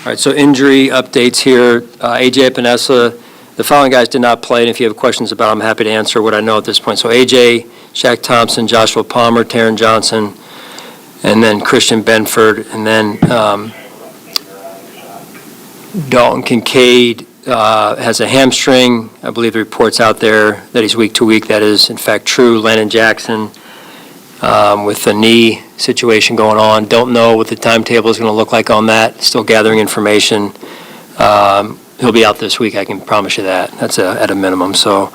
All right, so injury updates here. AJ Epinesa, the following guys did not play, and if you have questions about it, I'm happy to answer what I know at this point. So AJ, Shaq Thompson, Joshua Palmer, Taron Johnson, and then Christian Benford, and then Dalton Kincaid has a hamstring. I believe the report's out there that he's week to week. That is, in fact, true. Landon Jackson with the knee situation going on. Don't know what the timetable is going to look like on that. Still gathering information. He'll be out this week, I can promise you that. That's at a minimum. So,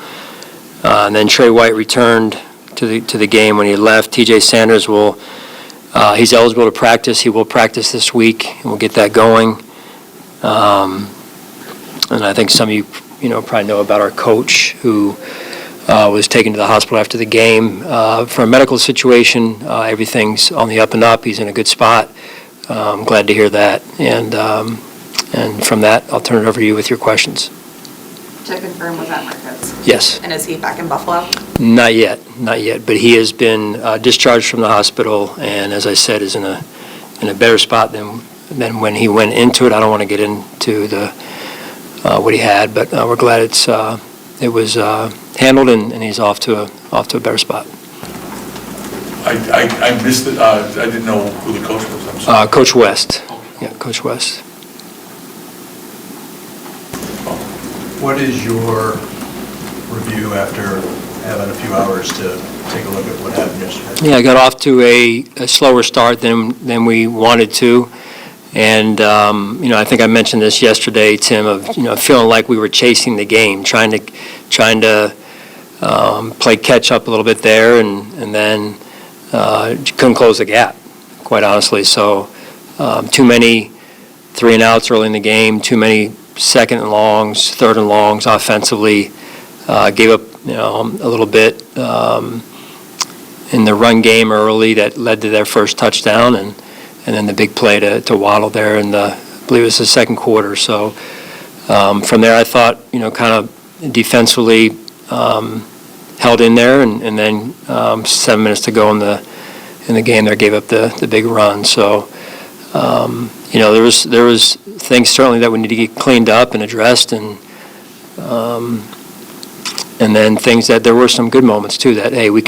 and then Trey White returned to the game when he left. TJ Sanders will, he's eligible to practice. He will practice this week, and we'll get that going. And I think some of you probably know about our coach who was taken to the hospital after the game for a medical situation. Everything's on the up and up. He's in a good spot. I'm glad to hear that. And from that, I'll turn it over to you with your questions. To confirm, was that Marcus? Yes. And is he back in Buffalo? Not yet. But he has been discharged from the hospital, and as I said, is in a better spot than when he went into it. I don't want to get into the what he had, but we're glad it was handled, and he's off to a better spot. I missed it. I didn't know who the coach was. I'm sorry. Coach West. Yeah, Coach West. What is your review after having a few hours to take a look at what happened yesterday? Yeah, I got off to a slower start than we wanted to. And, I think I mentioned this yesterday, Tim, of, feeling like we were chasing the game, trying to play catch up a little bit there, and then couldn't close the gap, quite honestly. So too many 3-and-outs early in the game, too many second and longs, third and longs offensively. Gave up, a little bit in the run game early that led to their first touchdown, and then the big play to Waddle there in I believe it was the second quarter. So from there, I thought, kind of defensively held in there, and then 7 minutes to go in the game, there gave up the big run. So there was things certainly that we need to get cleaned up and addressed, and then things that there were some good moments too. That hey, we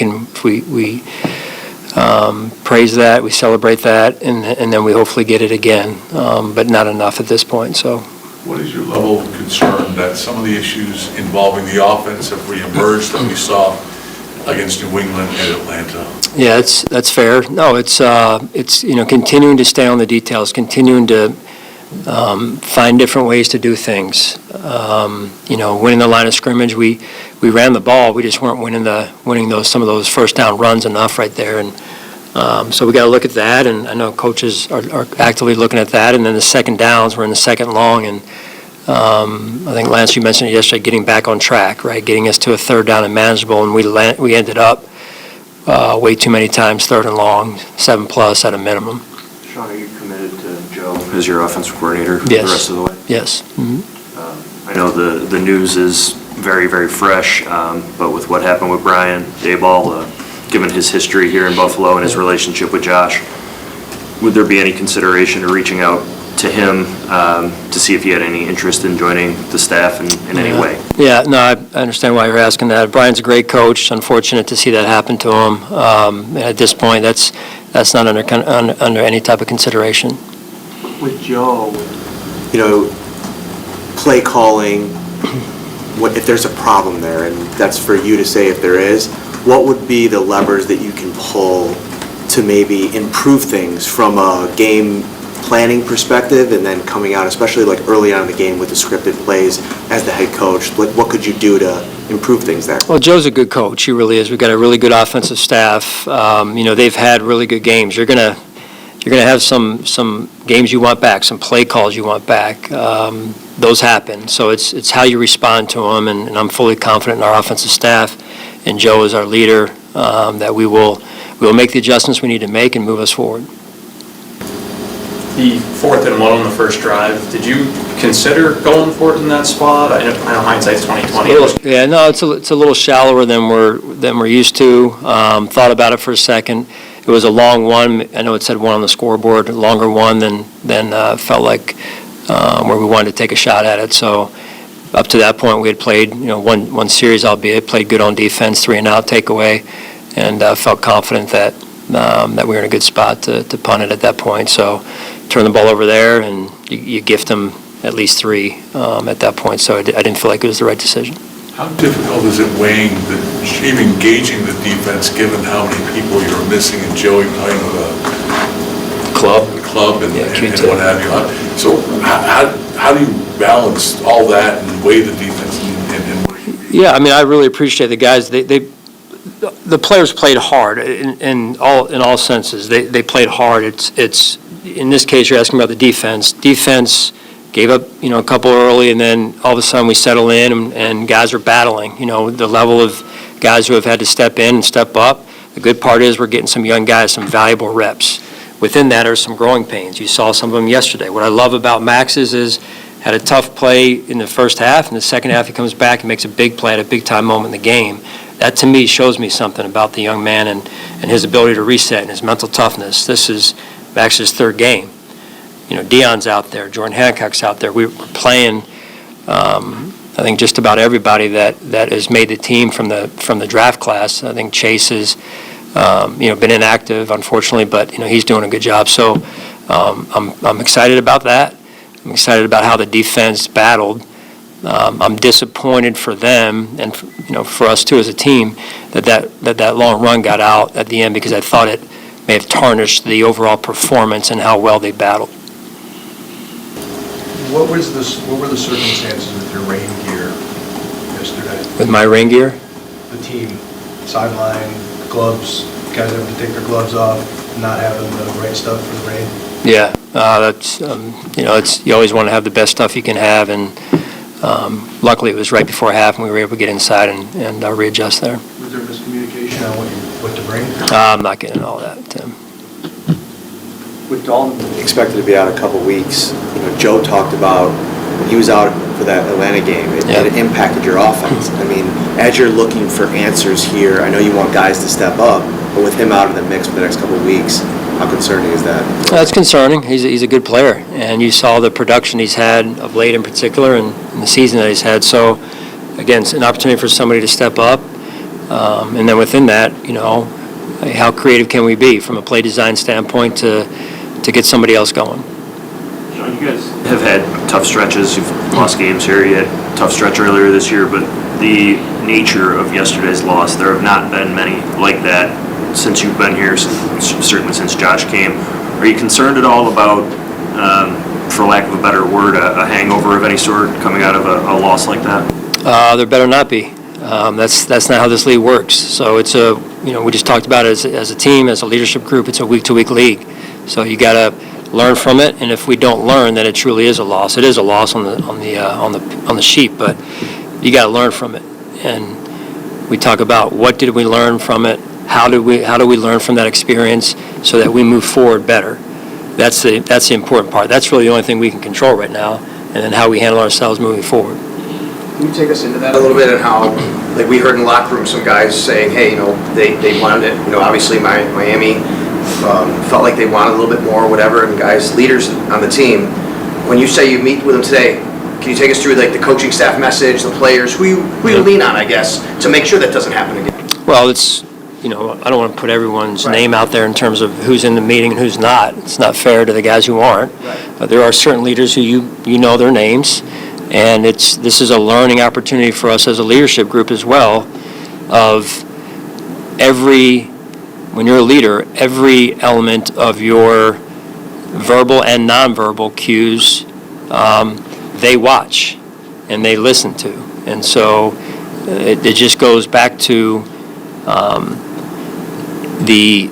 praise that, we celebrate that, and then we hopefully get it again, but not enough at this point. So, what is your level of concern that some of the issues involving the offense have reemerged that we saw against New England and Atlanta? Yeah, that's fair. No, it's continuing to stay on the details, continuing to find different ways to do things. Winning the line of scrimmage, we ran the ball. We just weren't winning some of those first down runs enough right there, and so we got to look at that. And I know coaches are actively looking at that. And then the second downs, we're in the second long, and I think Lance, you mentioned it yesterday, getting back on track, right, getting us to a third down and manageable, and we ended up way too many times third and long, 7+ at a minimum. Sean, are you committed to Joe as your offensive coordinator Yes. the rest of the way? Yes. Mm-hmm. I know the news is very, very fresh, but with what happened with Brian Daboll, given his history here in Buffalo and his relationship with Josh, would there be any consideration to reaching out to him to see if he had any interest in joining the staff in any way? Yeah, no, I understand why you're asking that. Brian's a great coach. Unfortunate to see that happen to him. At this point, that's not under any type of consideration. With Joe, play calling, if there's a problem there, and that's for you to say if there is, what would be the levers that you can pull to maybe improve things from a game planning perspective, and then coming out, especially like early on in the game with the scripted plays as the head coach? What could you do to improve things there? Well, Joe's a good coach. He really is. We've got a really good offensive staff. They've had really good games. You're gonna have some games you want back, some play calls you want back. Those happen. So it's how you respond to them, and I'm fully confident in our offensive staff, and Joe is our leader, that we will make the adjustments we need to make and move us forward. The 4th and 1 on the first drive, did you consider going for it in that spot? I know hindsight's 20/20. Yeah, no, it's a little shallower than we're used to. Thought about it for a second. It was a long one. I know it said 1 on the scoreboard, a longer one than felt like where we wanted to take a shot at it. So up to that point, we had played, one series, albeit played good on defense, 3-and-out takeaway, and felt confident that we were in a good spot to punt it at that point. So turn the ball over there, and you gift them at least 3 at that point. So I didn't feel like it was the right decision. How difficult is it weighing, even engaging the defense, given how many people you're missing, and Joey playing with a club and what have you? So how do you balance all that and weigh the defense and what you do? Yeah, I mean, I really appreciate the guys. The players played hard in all senses. They played hard. It's in this case, you're asking about the defense. Defense gave up, a couple early, and then all of a sudden we settle in, and guys are battling. The level of guys who have had to step in and step up. The good part is we're getting some young guys, some valuable reps. Within that are some growing pains. You saw some of them yesterday. What I love about Max is had a tough play in the first half. In the second half, he comes back and makes a big play at a big-time moment in the game. That, to me, shows me something about the young man and his ability to reset and his mental toughness. This is Max's 3rd game. Deion's out there. Jordan Hancock's out there. We're playing, I think, just about everybody that has made the team from the draft class. I think Chase has, been inactive, unfortunately, but, he's doing a good job. So I'm excited about that. I'm excited about how the defense battled. I'm disappointed for them and for us too as a team that long run got out at the end, because I thought it may have tarnished the overall performance and how well they battled. What were the circumstances with your rain gear yesterday? With my rain gear? The team, sideline, gloves, guys having to take their gloves off, not having the right stuff for the rain? Yeah, that's, you always want to have the best stuff you can have, and luckily it was right before half, and we were able to get inside and readjust there. Was there miscommunication on what to bring? I'm not getting all that, Tim. With Dalton expected to be out a couple weeks, Joe talked about when he was out for that Atlanta game, it impacted your offense. I mean, as you're looking for answers here, I know you want guys to step up, but with him out of the mix for the next couple of weeks, how concerning is that? That's concerning. He's a good player, and you saw the production he's had of late in particular, and the season that he's had. So, again, it's an opportunity for somebody to step up, and then within that, how creative can we be from a play design standpoint to get somebody else going? John, you guys have had tough stretches. You've lost games here. You had a tough stretch earlier this year, but the nature of yesterday's loss, there have not been many like that since you've been here, certainly since Josh came. Are you concerned at all about, for lack of a better word, a hangover of any sort coming out of a loss like that? There better not be. That's not how this league works. So it's we just talked about it as a team, as a leadership group. It's a week-to-week league. So you got to learn from it. And if we don't learn, then it truly is a loss. It is a loss on the sheet, but you got to learn from it. And we talk about what did we learn from it. How do we learn from that experience so that we move forward better? That's the important part. That's really the only thing we can control right now, and then how we handle ourselves moving forward. Can you take us into that a little bit, and how, like we heard in the locker room, some guys saying, hey, they wanted it. Obviously Miami felt like they wanted a little bit more, whatever, and guys, leaders on the team. When you say you meet with them today, can you take us through like the coaching staff message, the players, who you lean on, I guess, to make sure that doesn't happen again? Well, it's. I don't want to put everyone's name out there in terms of who's in the meeting and who's not. It's not fair to the guys who aren't. There are certain leaders who you know their names, and this is a learning opportunity for us as a leadership group as well. When you're a leader, every element of your verbal and nonverbal cues, they watch and they listen to, and so it just goes back to. The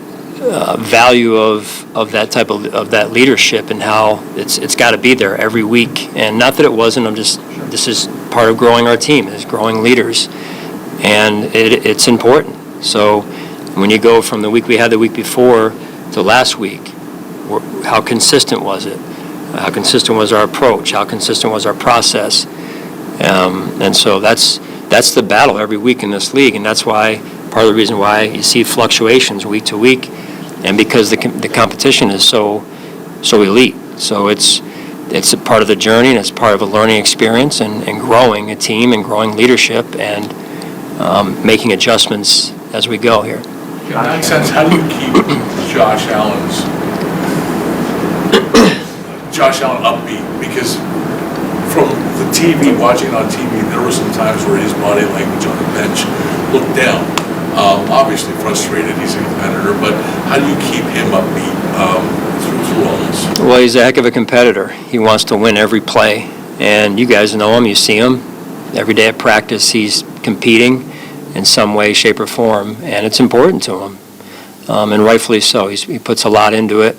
value of that type of that leadership and how it's got to be there every week. And not that it wasn't. This is part of growing our team, is growing leaders, and it's important. So when you go from the week we had the week before to last week, how consistent was it? How consistent was our approach? How consistent was our process? And so that's the battle every week in this league, and that's why. Part of the reason why you see fluctuations week to week, and because the competition is so elite. So it's it's a part of the journey, and it's part of a learning experience, and growing a team and growing leadership, and making adjustments as we go here. In that sense, how do you keep Josh Allen upbeat? Because from the TV, watching on TV, there were some times where his body language on the bench looked down. Obviously frustrated, he's a competitor, but how do you keep him upbeat through all this? Well, he's a heck of a competitor. He wants to win every play, and you guys know him, you see him. Every day at practice, he's competing in some way, shape, or form, and it's important to him, and rightfully so. He puts a lot into it,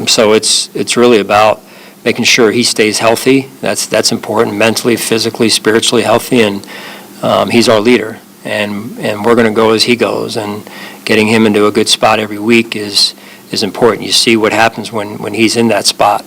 so it's really about making sure he stays healthy. That's important, mentally, physically, spiritually healthy, and he's our leader, and we're going to go as he goes, and getting him into a good spot every week is important. You see what happens when he's in that spot.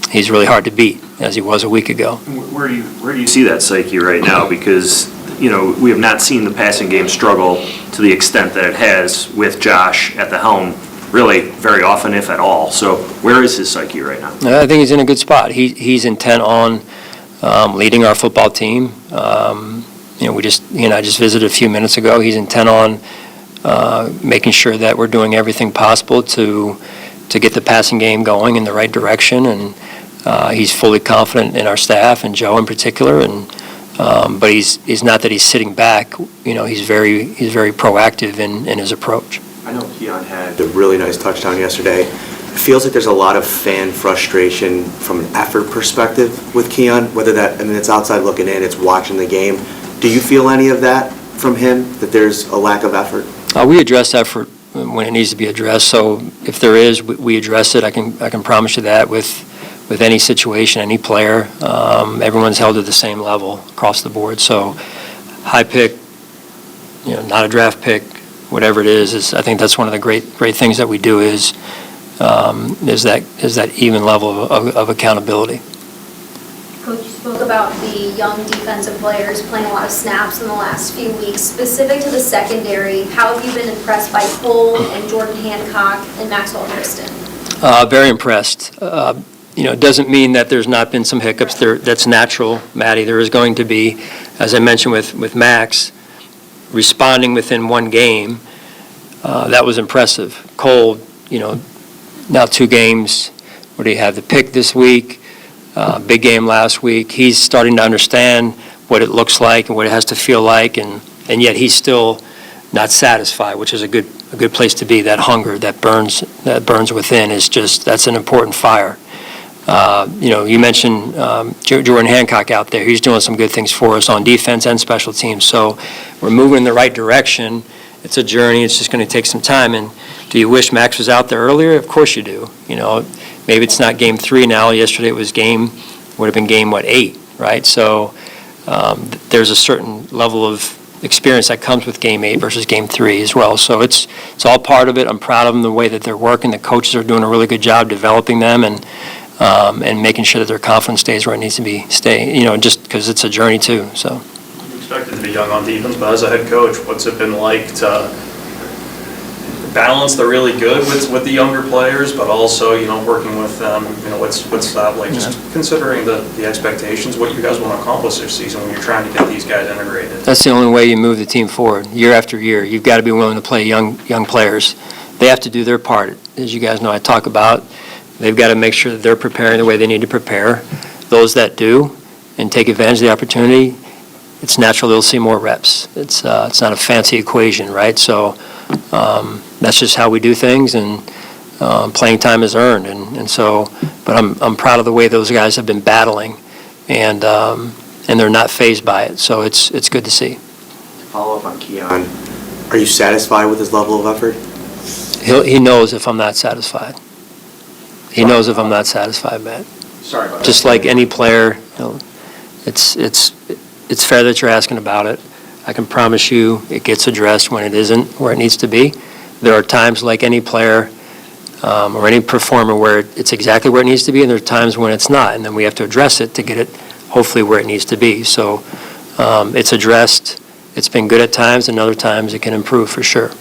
He's really hard to beat, as he was a week ago. Where do you see that psyche right now? Because, we have not seen the passing game struggle to the extent that it has with Josh at the helm, really very often, if at all. So where is his psyche right now? I think he's in a good spot. He's intent on leading our football team. He and I just visited a few minutes ago. He's intent on making sure that we're doing everything possible to get the passing game going in the right direction, and he's fully confident in our staff and Joe in particular. But he's not that he's sitting back. He's very proactive in his approach. I know Keon had a really nice touchdown yesterday. It feels like there's a lot of fan frustration from an effort perspective with Keon, whether it's outside looking in, it's watching the game. Do you feel any of that from him, that there's a lack of effort? We address effort when it needs to be addressed, so if there is, we address it. I can promise you that with any situation, any player, everyone's held at the same level across the board. So high pick, not a draft pick, whatever it is I think that's one of the great things that we do is that even level of accountability. Coach, you spoke about the young defensive players playing a lot of snaps in the last few weeks. Specific to the secondary, how have you been impressed by Cole and Jordan Hancock and Maxwell Kristen? Very impressed. It doesn't mean that there's not been some hiccups there. That's natural, Maddie. There is going to be, as I mentioned with Max, responding within one game. That was impressive. Cole, now 2 games. What do you have? The pick this week, big game last week. He's starting to understand what it looks like and what it has to feel like, and yet he's still not satisfied, which is a good place to be. That hunger that burns within that's an important fire. You mentioned Jordan Hancock out there. He's doing some good things for us on defense and special teams. So we're moving in the right direction. It's a journey. It's just going to take some time. And do you wish Max was out there earlier? Of course you do. Maybe it's not game 3 now. Yesterday it would have been game 8, right? So there's a certain level of experience that comes with game 8 versus game 3 as well. So it's all part of it. I'm proud of them, the way that they're working. The coaches are doing a really good job developing them and making sure that their confidence stays where it needs to be. Just because it's a journey too. So. You expected to be young on defense, but as a head coach, what's it been like to balance the really good with the younger players, but also working with them? What's that like? Just considering the expectations, what you guys want to accomplish this season when you're trying to get these guys integrated. That's the only way you move the team forward, year after year. You've got to be willing to play young players. They have to do their part, as you guys know. I talk about. They've got to make sure that they're preparing the way they need to prepare. Those that do and take advantage of the opportunity, it's natural they'll see more reps. It's not a fancy equation, right? So that's just how we do things, and playing time is earned. But I'm proud of the way those guys have been battling, and they're not fazed by it. So it's good to see. To follow up on Keon, are you satisfied with his level of effort? He knows if I'm not satisfied. He knows if I'm not satisfied, Matt. Sorry about that. Just like any player, it's fair that you're asking about it. I can promise you it gets addressed when it isn't where it needs to be. There are times, like any player or any performer, where it's exactly where it needs to be, and there are times when it's not, and then we have to address it to get it hopefully where it needs to be. So it's addressed. It's been good at times, and other times it can improve for sure.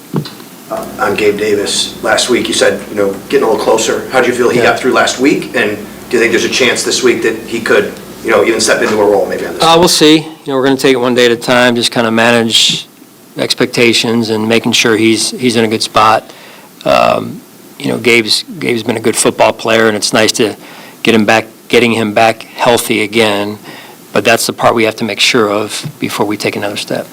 On Gabe Davis, last week, you said, getting a little closer. How did you feel he got through last week? And Do you think there's a chance this week that he could, even step into a role maybe on this? We'll see. We're going to take it one day at a time, just kind of manage expectations and making sure he's in a good spot. Gabe's been a good football player, and it's nice to getting him back healthy again. But that's the part we have to make sure of before we take another step.